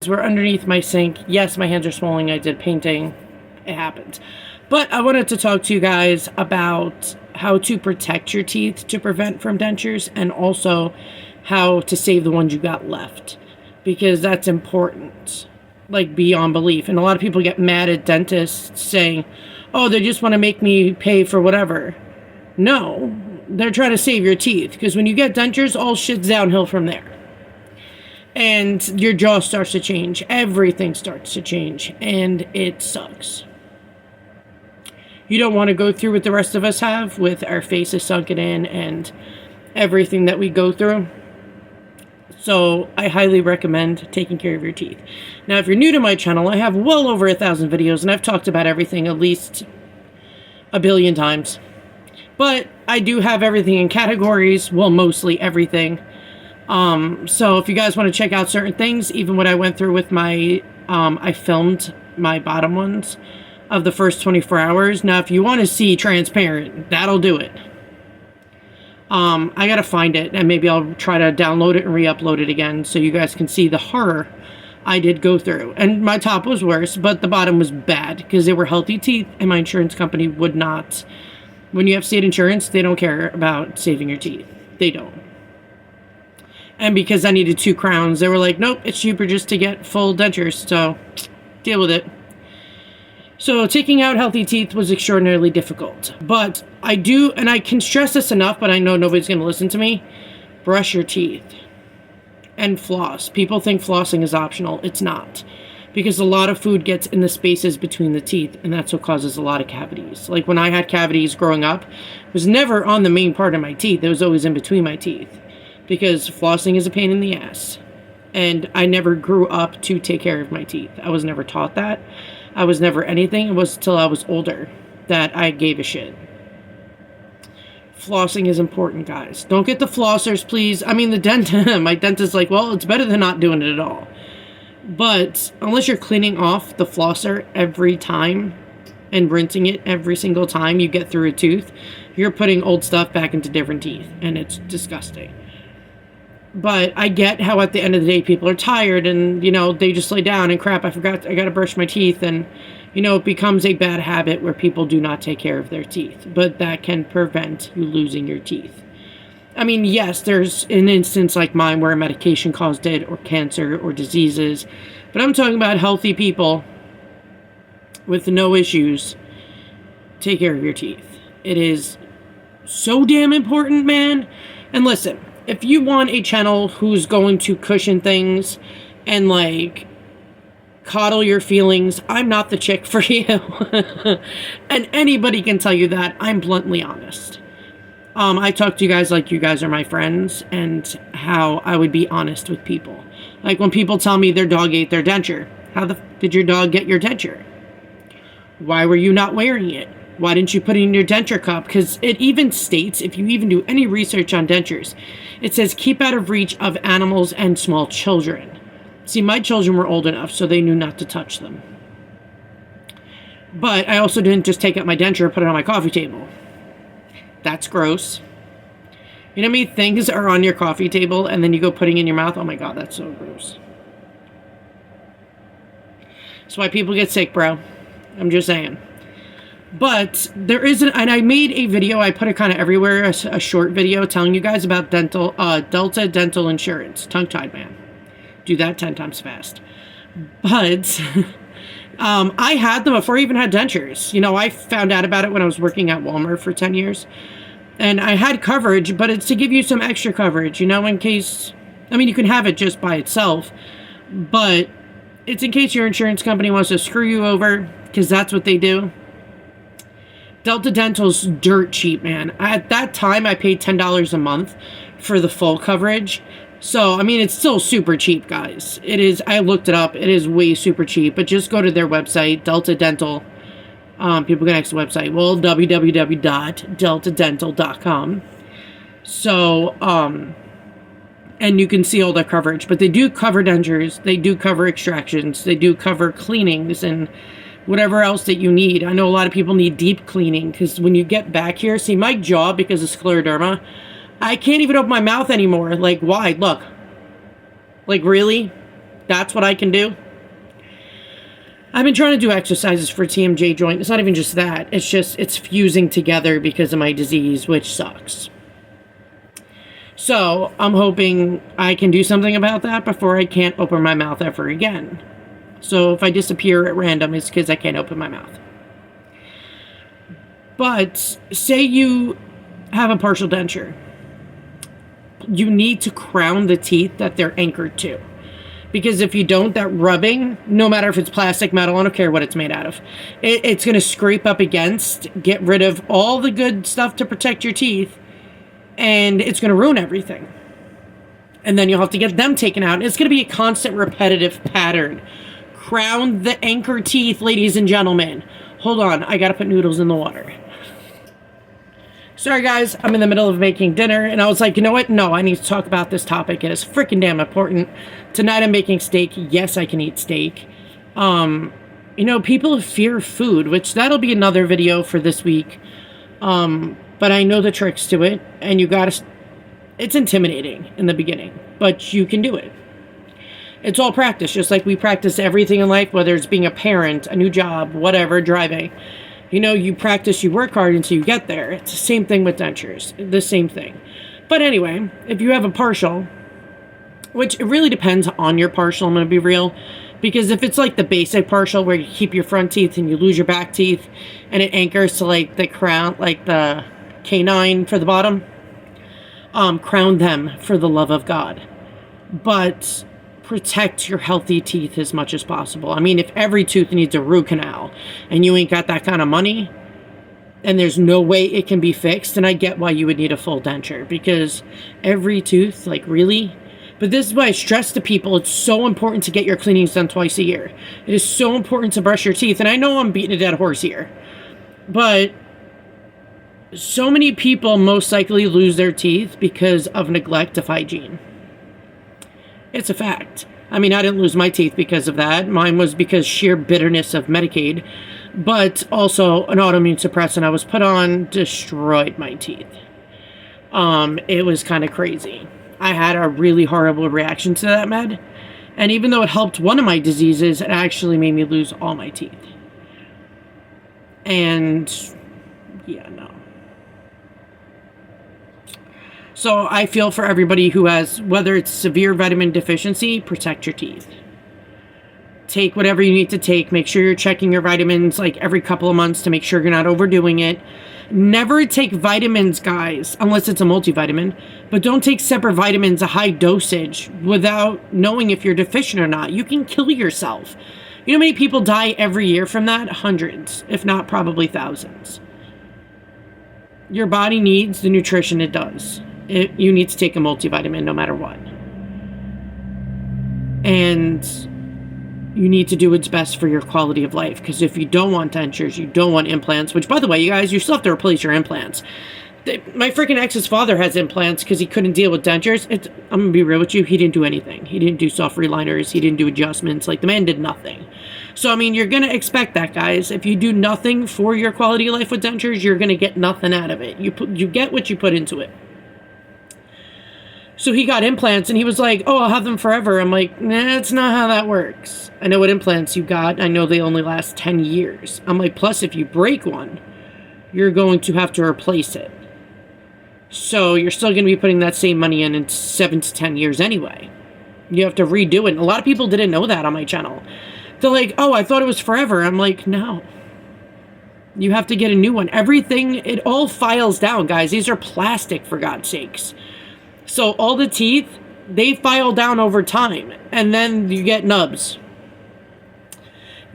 We're underneath my sink. Yes, my hands are swollen. I did painting. It happens. But I wanted to talk to you guys about how to protect your teeth to prevent from dentures, and also how to save the ones you got left, because that's important, like beyond belief. And a lot of people get mad at dentists saying, oh, they just want to make me pay for whatever. No, they're trying to save your teeth, because when you get dentures, all shit's downhill from there. And your jaw starts to change. Everything starts to change. And it sucks. You don't want to go through what the rest of us have, with our faces sunken in and everything that we go through. So I highly recommend taking care of your teeth. Now, if you're new to my channel, I have well over 1,000 videos, and I've talked about everything at least a billion times. But I do have everything in categories. Well, mostly everything. So if you guys want to check out certain things, even what I went through with my, I filmed my bottom ones of the first 24 hours. Now, if you want to see transparent, that'll do it. I gotta find it, and maybe I'll try to download it and re-upload it again so you guys can see the horror I did go through. And my top was worse, but the bottom was bad because they were healthy teeth, and my insurance company would not. When you have state insurance, they don't care about saving your teeth. They don't. And because I needed 2 crowns, they were like, nope, it's cheaper just to get full dentures, so deal with it. So taking out healthy teeth was extraordinarily difficult. But I do, and I can stress this enough, but I know nobody's going to listen to me, brush your teeth and floss. People think flossing is optional. It's not. Because a lot of food gets in the spaces between the teeth, and that's what causes a lot of cavities. Like when I had cavities growing up, it was never on the main part of my teeth. It was always in between my teeth. Because flossing is a pain in the ass. And I never grew up to take care of my teeth. I was never taught that. I was never anything. It was till I was older that I gave a shit. Flossing is important, guys. Don't get the flossers, please. I mean, my dentist's like, well, it's better than not doing it at all. But unless you're cleaning off the flosser every time and rinsing it every single time you get through a tooth, you're putting old stuff back into different teeth, and it's disgusting. But I get how at the end of the day people are tired and, you know, they just lay down and crap, I gotta brush my teeth, and, you know, it becomes a bad habit where people do not take care of their teeth. But that can prevent you losing your teeth. I mean, yes, there's an instance like mine where a medication caused it, or cancer, or diseases. But I'm talking about healthy people with no issues. Take care of your teeth. It is so damn important, man. And listen, if you want a channel who's going to cushion things and, like, coddle your feelings, I'm not the chick for you. And anybody can tell you that. I'm bluntly honest. I talk to you guys like you guys are my friends, and how I would be honest with people. Like when people tell me their dog ate their denture. How the did your dog get your denture? Why were you not wearing it? Why didn't you put it in your denture cup? Because it even states, if you even do any research on dentures, it says keep out of reach of animals and small children. See, my children were old enough, so they knew not to touch them. But I also didn't just take out my denture and put it on my coffee table. That's gross. You know how many things are on your coffee table and then you go putting in your mouth? Oh my god, that's so gross. That's why people get sick, bro. I'm just saying. But there isn't, and I made a video, I put it kind of everywhere, a short video telling you guys about Delta Dental Insurance. Tongue-tied, man. Do that 10 times fast. But I had them before I even had dentures. You know, I found out about it when I was working at Walmart for 10 years. And I had coverage, but it's to give you some extra coverage, you know, in case, I mean, you can have it just by itself, but it's in case your insurance company wants to screw you over, because that's what they do. Delta Dental's dirt cheap, man. At that time, I paid $10 a month for the full coverage. So, I mean, it's still super cheap, guys. It is, I looked it up. It is way super cheap. But just go to their website, Delta Dental. People can ask the website. Well, www.deltadental.com. So, and you can see all their coverage. But they do cover dentures. They do cover extractions. They do cover cleanings and whatever else that you need. I know a lot of people need deep cleaning, because when you get back here, see, my jaw, because of scleroderma, I can't even open my mouth anymore. Like, why? Look. Like, really? that's what I can do. I've been trying to do exercises for TMJ joint. It's not even just that. It's just, it's fusing together because of my disease, which sucks. So, I'm hoping I can do something about that before I can't open my mouth ever again. So, if I disappear at random, it's because I can't open my mouth. But, say you have a partial denture. You need to crown the teeth that they're anchored to. Because if you don't, that rubbing, no matter if it's plastic, metal, I don't care what it's made out of, it's going to scrape up against, get rid of all the good stuff to protect your teeth, and it's going to ruin everything. And then you'll have to get them taken out. It's going to be a constant repetitive pattern. Crown the anchor teeth, ladies and gentlemen. Hold on, I got to put noodles in the water. Sorry guys, I'm in the middle of making dinner, and I was like, you know what? No, I need to talk about this topic. It is freaking damn important. Tonight I'm making steak. Yes, I can eat steak. You know, people fear food, which that'll be another video for this week. But I know the tricks to it, and you gotta... It's intimidating in the beginning, but you can do it. It's all practice, just like we practice everything in life, whether it's being a parent, a new job, whatever, driving. You know, you practice, you work hard until you get there. It's the same thing with dentures. The same thing. But anyway, if you have a partial, which it really depends on your partial, I'm going to be real. Because if it's like the basic partial where you keep your front teeth and you lose your back teeth and it anchors to like the crown, like the canine for the bottom, crown them for the love of God. But protect your healthy teeth as much as possible. I mean, if every tooth needs a root canal and you ain't got that kind of money and there's no way it can be fixed, then I get why you would need a full denture, because every tooth, like, really? But this is why I stress to people, it's so important to get your cleanings done twice a year. It is so important to brush your teeth. And I know I'm beating a dead horse here, but so many people most likely lose their teeth because of neglect of hygiene. It's a fact. I mean, I didn't lose my teeth because of that. Mine was because sheer bitterness of Medicaid, but also an autoimmune suppressant I was put on destroyed my teeth. It was kind of crazy. I had a really horrible reaction to that med, and even though it helped one of my diseases, it actually made me lose all my teeth. And yeah, no. So I feel for everybody who has, whether it's severe vitamin deficiency, protect your teeth. Take whatever you need to take. Make sure you're checking your vitamins like every couple of months to make sure you're not overdoing it. Never take vitamins, guys, unless it's a multivitamin. But don't take separate vitamins, a high dosage, without knowing if you're deficient or not. You can kill yourself. You know how many people die every year from that? Hundreds, if not probably thousands. Your body needs the nutrition it does. You need to take a multivitamin no matter what. And you need to do what's best for your quality of life. Because if you don't want dentures, you don't want implants, which, by the way, you guys, you still have to replace your implants. My freaking ex's father has implants because he couldn't deal with dentures. I'm going to be real with you. He didn't do anything. He didn't do soft reliners. He didn't do adjustments. Like, the man did nothing. So, I mean, you're going to expect that, guys. If you do nothing for your quality of life with dentures, you're going to get nothing out of it. You get what you put into it. So he got implants, and he was like, oh, I'll have them forever. I'm like, nah, that's not how that works. I know what implants you got. I know they only last 10 years. I'm like, plus, if you break one, you're going to have to replace it. So you're still going to be putting that same money in 7 to 10 years anyway. You have to redo it. And a lot of people didn't know that on my channel. They're like, oh, I thought it was forever. I'm like, no. You have to get a new one. Everything, it all files down, guys. These are plastic, for God's sakes. So all the teeth, they file down over time. And then you get nubs.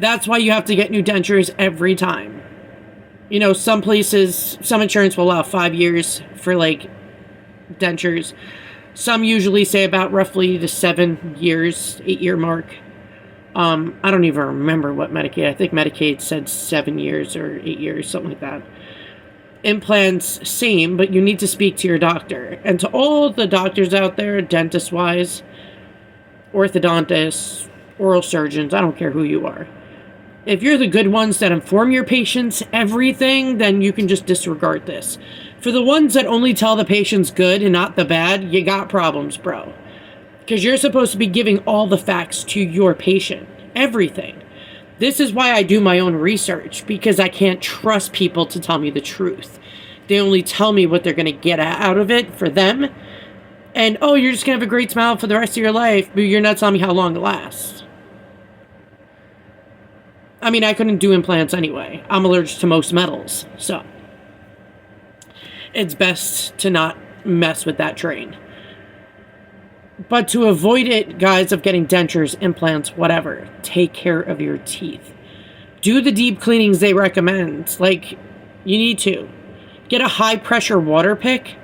That's why you have to get new dentures every time. You know, some places, some insurance will allow 5 years for, like, dentures. Some usually say about roughly the 7 years, 8-year mark. I don't even remember what Medicaid. I think Medicaid said 7 years or 8 years, something like that. Implants, same, but you need to speak to your doctor. And to all the doctors out there, dentist-wise, orthodontists, oral surgeons, I don't care who you are. If you're the good ones that inform your patients everything, then you can just disregard this. For the ones that only tell the patients good and not the bad, you got problems, bro. Because you're supposed to be giving all the facts to your patient. Everything. This is why I do my own research, because I can't trust people to tell me the truth. They only tell me what they're going to get out of it for them. And, oh, you're just going to have a great smile for the rest of your life, but you're not telling me how long it lasts. I mean, I couldn't do implants anyway. I'm allergic to most metals, so it's best to not mess with that train. But to avoid it, guys, of getting dentures, implants, whatever, take care of your teeth. Do the deep cleanings they recommend. Like, you need to. Get a high-pressure water pick,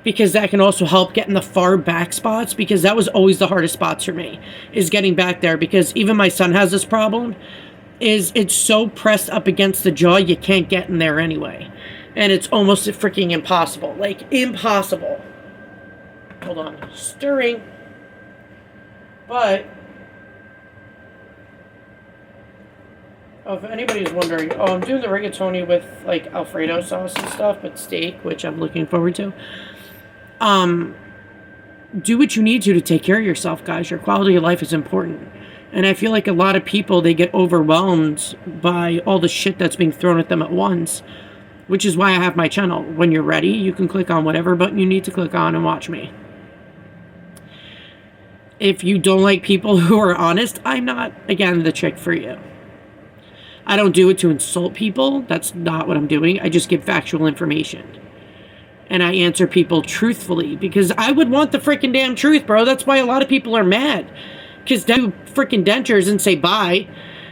because that can also help get in the far back spots, because that was always the hardest spots for me, is getting back there, because even my son has this problem, is it's so pressed up against the jaw, you can't get in there anyway. And it's almost freaking impossible. Like, impossible. Hold on. Stirring. But, if anybody's wondering, I'm doing the rigatoni with, like, Alfredo sauce and stuff, but steak, which I'm looking forward to. Do what you need to take care of yourself, guys. Your quality of life is important. And I feel like a lot of people, they get overwhelmed by all the shit that's being thrown at them at once, which is why I have my channel. When you're ready, you can click on whatever button you need to click on and watch me. If you don't like people who are honest, I'm not, again, the chick for you. I don't do it to insult people. That's not what I'm doing. I just give factual information. And I answer people truthfully, because I would want the freaking damn truth, bro. That's why a lot of people are mad. Because they do freaking dentures and say bye,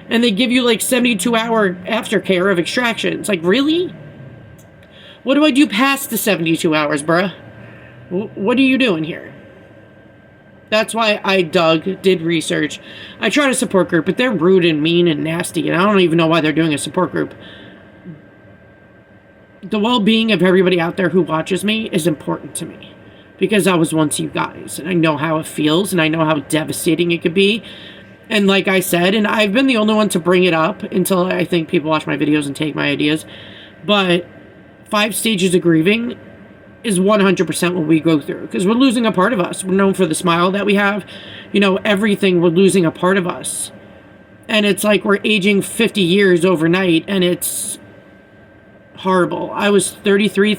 and they give you like 72-hour aftercare of extractions. Like, really? What do I do past the 72 hours, bruh? What are you doing here? That's why I did research. I tried a support group, but they're rude and mean and nasty, and I don't even know why they're doing a support group. The well-being of everybody out there who watches me is important to me, because I was once you guys, and I know how it feels, and I know how devastating it could be. And like I said, and I've been the only one to bring it up until I think people watch my videos and take my ideas, but 5 stages of grieving is 100% what we go through, because we're losing a part of us. We're known for the smile that we have. You know, everything, we're losing a part of us. And it's like we're aging 50 years overnight, and it's horrible. I was 33,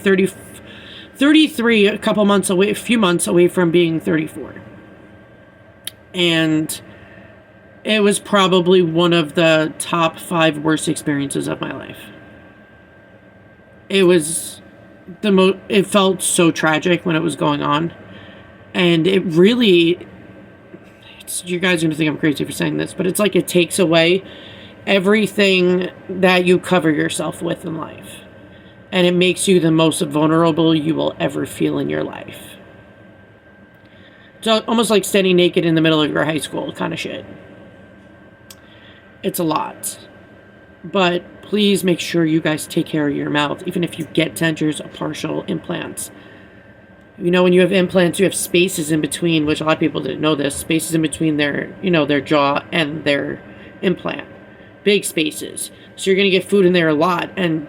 a couple months away, a few months away from being 34. And it was probably one of the top 5 worst experiences of my life. It was it felt so tragic when it was going on. And it really, you guys are going to think I'm crazy for saying this, but it's like it takes away everything that you cover yourself with in life. And it makes you the most vulnerable you will ever feel in your life. It's almost like standing naked in the middle of your high school kind of shit. It's a lot. But please make sure you guys take care of your mouth, even if you get dentures or partial implants. You know, when you have implants, you have spaces in between, which a lot of people didn't know this, spaces in between their, you know, their jaw and their implant. Big spaces. So you're going to get food in there a lot, and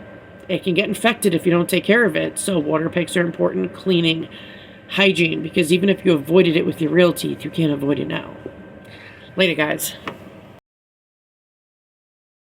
it can get infected if you don't take care of it. So water picks are important, cleaning, hygiene, because even if you avoided it with your real teeth, you can't avoid it now. Later, guys.